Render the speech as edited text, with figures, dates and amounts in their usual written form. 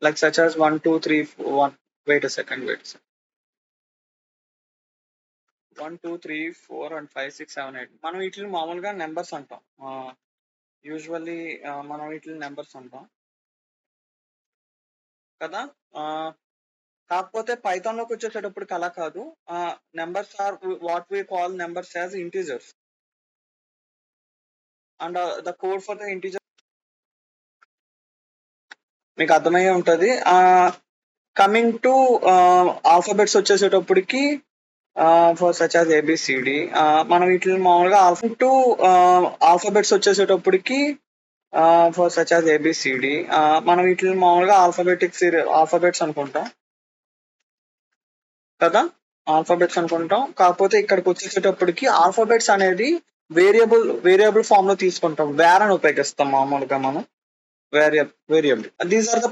like such as 1 2 3 4 1. Wait a second. 1 2 3 4 and 5 6 7 8. మనం వీటిని మామూలుగా నెంబర్స్ అంటాం. యూజువల్లీ మనం వీటిని నెంబర్స్ అంటాం కదా. కాకపోతే పైథాన్ లోకి వచ్చేసేటప్పటికి అలా కాదు. Numbers are what we call numbers as integers, and the code for the integer మీకు అర్థమయ్యే ఉంటది. కమింగ్ టు ఆల్ఫాబెట్స్ వచ్చేసేటప్పటికి ఫర్ సచ్ యాజ్ ఏబిసిడి, మనం వీటిని మామూలుగా ఆల్ఫాబెట్స్ వచ్చేసేటప్పటికి ఫర్ సచ్ యాజ్ ఏబిసిడి, మనం వీటిని మామూలుగా ఆల్ఫాబెట్స్ అనుకుంటాం కదా. ఆల్ఫాబెట్స్ అనుకుంటాం. కాకపోతే ఇక్కడికి వచ్చేసేటప్పటికి ఆల్ఫాబెట్స్ అనేది వేరియబుల్ ఫామ్ లో తీసుకుంటాం. వేర్ అని ఉపయోగిస్తాం మామూలుగా మనం. వేరియబుల్. These are the